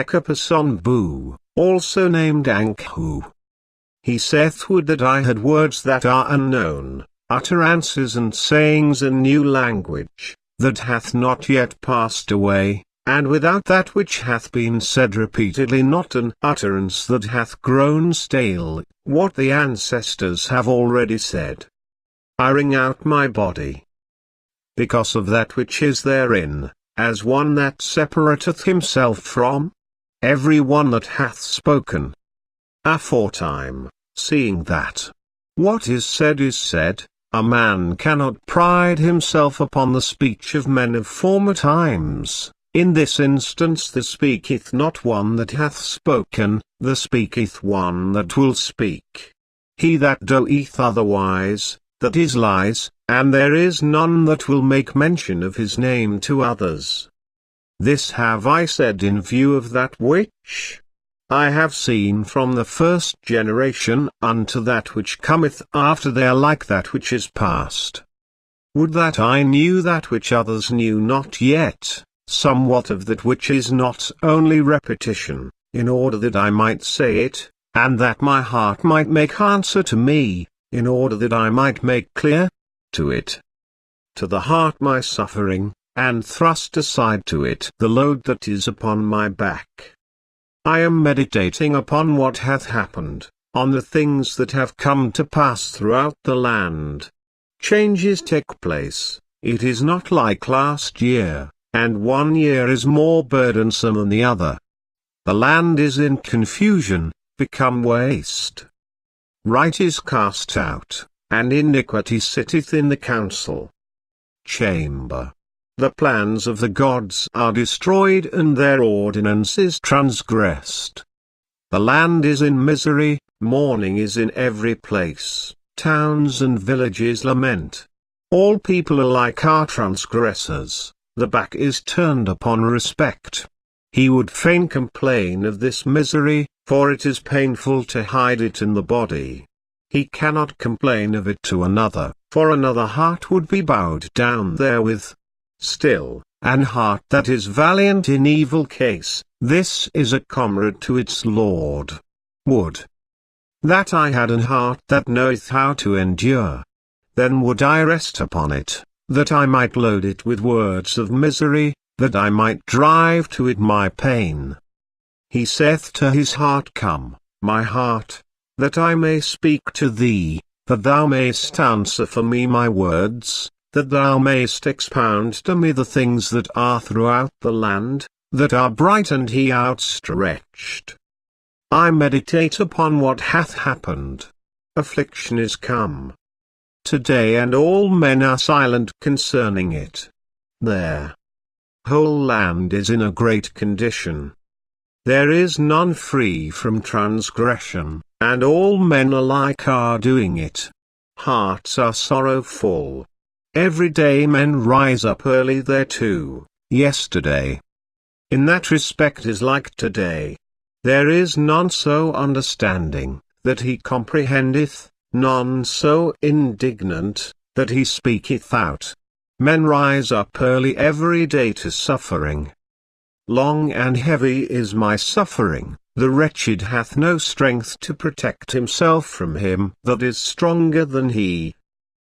Khekheperre sonbu, also named Ankhu. He saith, would that I had words that are unknown, utterances and sayings in new language, that hath not yet passed away, and without that which hath been said repeatedly, not an utterance that hath grown stale, what the ancestors have already said. I wring out my body because of that which is therein, as one that separateth himself from every one that hath spoken aforetime, seeing that what is said, a man cannot pride himself upon the speech of men of former times. In this instance there speaketh not one that hath spoken, there speaketh one that will speak. He that doeth otherwise, that is lies, and there is none that will make mention of his name to others. This have I said in view of that which I have seen from the first generation unto that which cometh after, they are like that which is past. Would that I knew that which others knew not yet, somewhat of that which is not only repetition, in order that I might say it, and that my heart might make answer to me, in order that I might make clear to it, to the heart, my suffering, and thrust aside to it the load that is upon my back. I am meditating upon what hath happened, on the things that have come to pass throughout the land. Changes take place, it is not like last year, and one year is more burdensome than the other. The land is in confusion, become waste. Right is cast out, and iniquity sitteth in the council chamber. The plans of the gods are destroyed and their ordinances transgressed. The land is in misery, mourning is in every place, towns and villages lament. All people alike are transgressors, the back is turned upon respect. He would fain complain of this misery, for it is painful to hide it in the body. He cannot complain of it to another, for another heart would be bowed down therewith. Still, an heart that is valiant in evil case, this is a comrade to its Lord. Would that I had an heart that knoweth how to endure. Then would I rest upon it, that I might load it with words of misery, that I might drive to it my pain. He saith to his heart, come, my heart, that I may speak to thee, that thou mayst answer for me my words, that thou mayst expound to me the things that are throughout the land, that are bright and he outstretched. I meditate upon what hath happened. Affliction is come today, and all men are silent concerning it. Their whole land is in a great condition. There is none free from transgression, and all men alike are doing it. Hearts are sorrowful. Every day men rise up early thereto, yesterday in that respect is like today. There is none so understanding, that he comprehendeth, none so indignant, that he speaketh out. Men rise up early every day to suffering. Long and heavy is my suffering, the wretched hath no strength to protect himself from him that is stronger than he.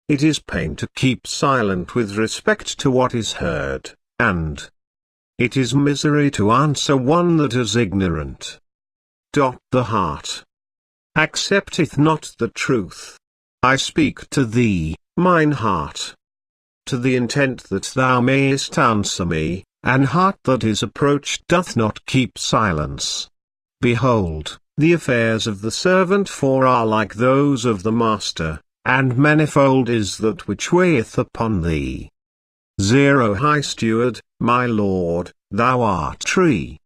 It is pain to keep silent with respect to what is heard, and it is misery to answer one that is ignorant. The heart accepteth not the truth. I speak to thee, mine heart, to the intent that thou mayest answer me. An heart that is approached doth not keep silence. Behold, the affairs of the servant are like those of the master, and manifold is that which weigheth upon thee. High steward, my lord, thou art tree.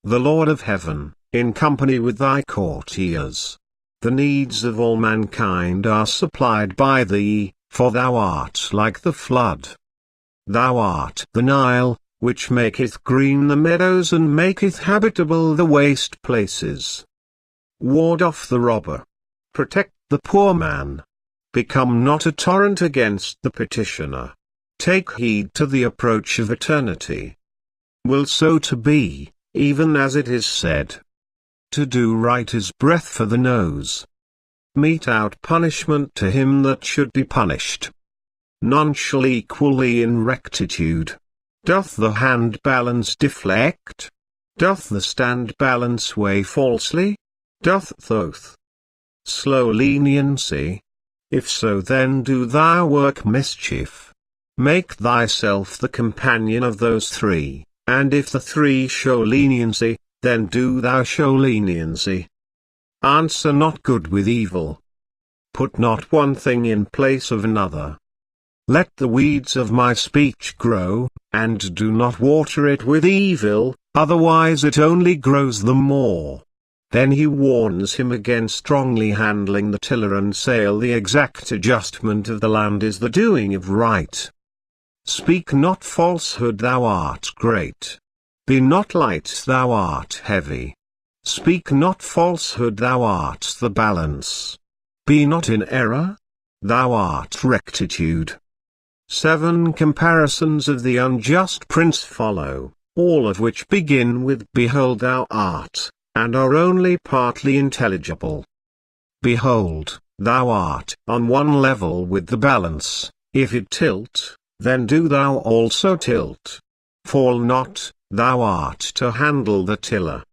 The Lord of heaven, in company with thy courtiers. The needs of all mankind are supplied by thee, for thou art like the flood. Thou art the Nile, which maketh green the meadows and maketh habitable the waste places. Ward off the robber. Protect the poor man. Become not a torrent against the petitioner. Take heed to the approach of eternity. Will so to be, even as it is said. To do right is breath for the nose. Mete out punishment to him that should be punished. None shall equally in rectitude. Doth the hand balance deflect? Doth the stand balance weigh falsely? Doth oath slow leniency? If so, then do thou work mischief. Make thyself the companion of those three, and if the three show leniency, then do thou show leniency. Answer not good with evil. Put not one thing in place of another. Let the weeds of my speech grow, and do not water it with evil, otherwise it only grows the more. Then he warns him against strongly handling the tiller and sail. The exact adjustment of the land is the doing of right. Speak not falsehood, thou art great. Be not light, thou art heavy. Speak not falsehood, thou art the balance. Be not in error, thou art rectitude. 7 comparisons of the unjust prince follow, all of which begin with "Behold thou art," and are only partly intelligible. Behold, thou art on one level with the balance. If it tilt, then do thou also tilt. Fall not, thou art to handle the tiller.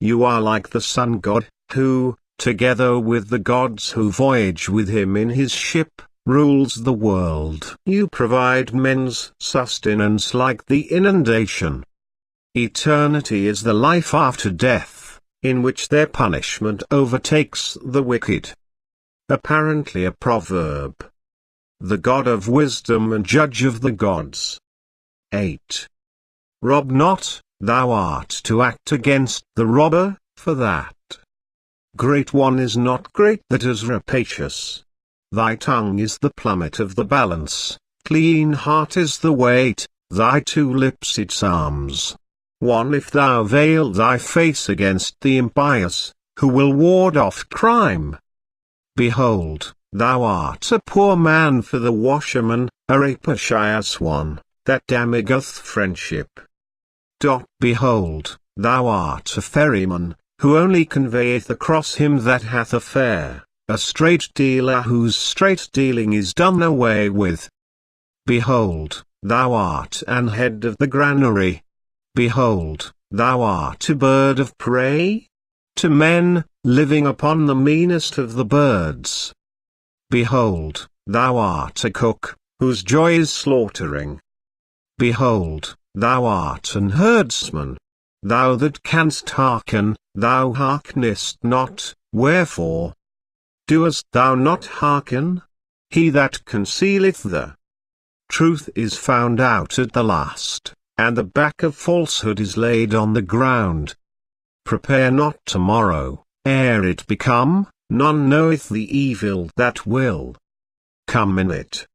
You are like the sun god, who, together with the gods who voyage with him in his ship, rules the world. You provide men's sustenance like the inundation. Eternity is the life after death, in which their punishment overtakes the wicked. Apparently a proverb. The God of wisdom and judge of the gods. 8. Rob not, thou art to act against the robber, for that great one is not great that is rapacious. Thy tongue is the plummet of the balance, clean heart is the weight, thy 2 lips its arms. 1. If thou veil thy face against the impious, who will ward off crime? Behold, thou art a poor man for the washerman, a rapacious one, that damageth friendship. Behold, thou art a ferryman, who only conveyeth across him that hath a fare, a straight dealer whose straight dealing is done away with. Behold, thou art an head of the granary. Behold, thou art a bird of prey? To men, living upon the meanest of the birds. Behold, thou art a cook, whose joy is slaughtering. Behold, thou art an herdsman. Thou that canst hearken, thou hearkenest not, wherefore? Doest thou not hearken? He that concealeth the truth is found out at the last, and the back of falsehood is laid on the ground. Prepare not tomorrow, ere it be come, none knoweth the evil that will come in it.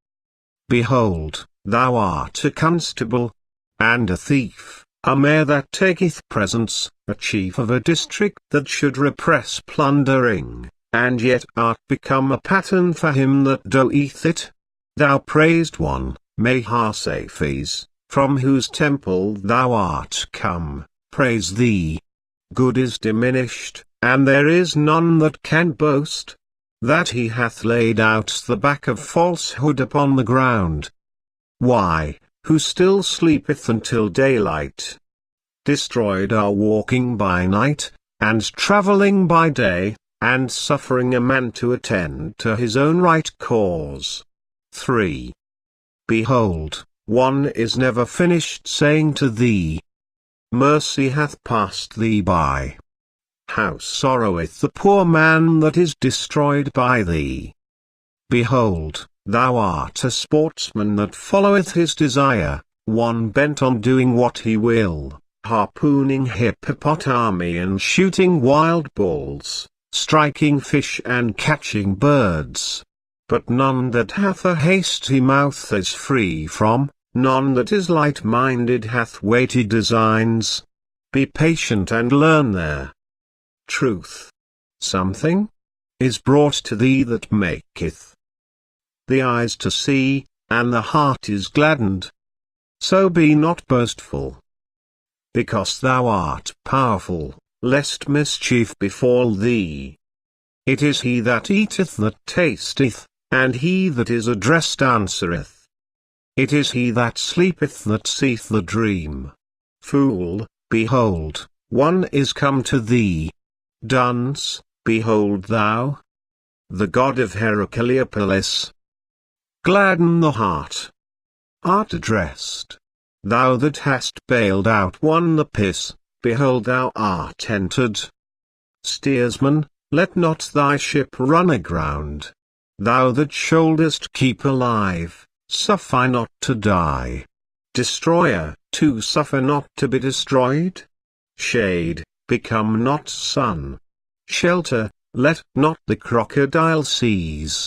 Behold, thou art a constable, and a thief, a mayor that taketh presents, a chief of a district that should repress plundering, and yet art become a pattern for him that doeth it. Thou praised one, Mahasaphes, from whose temple thou art come, praise thee. Good is diminished, and there is none that can boast, that he hath laid out the back of falsehood upon the ground. Why, who still sleepeth until daylight? Destroyed are walking by night, and travelling by day, and suffering a man to attend to his own right cause. 3. Behold, one is never finished saying to thee, mercy hath passed thee by. How sorroweth the poor man that is destroyed by thee. Behold, thou art a sportsman that followeth his desire, one bent on doing what he will, harpooning hippopotami and shooting wild bulls, striking fish and catching birds. But none that hath a hasty mouth is free from, none that is light-minded hath weighty designs. Be patient and learn there. Truth. Something is brought to thee that maketh the eyes to see, and the heart is gladdened. So be not boastful. because thou art powerful, lest mischief befall thee. It is he that eateth that tasteth, and he that is addressed answereth. It is he that sleepeth that seeth the dream. Fool, behold, one is come to thee. Dunce, behold thou. The god of Khekheperre. Gladden the heart. Art addressed. Thou that hast bailed out one the piss, behold thou art entered. Steersman, let not thy ship run aground. Thou that shouldest keep alive, suffer not to die. Destroyer, to suffer not to be destroyed? Shade, become not sun. Shelter, let not the crocodile seize.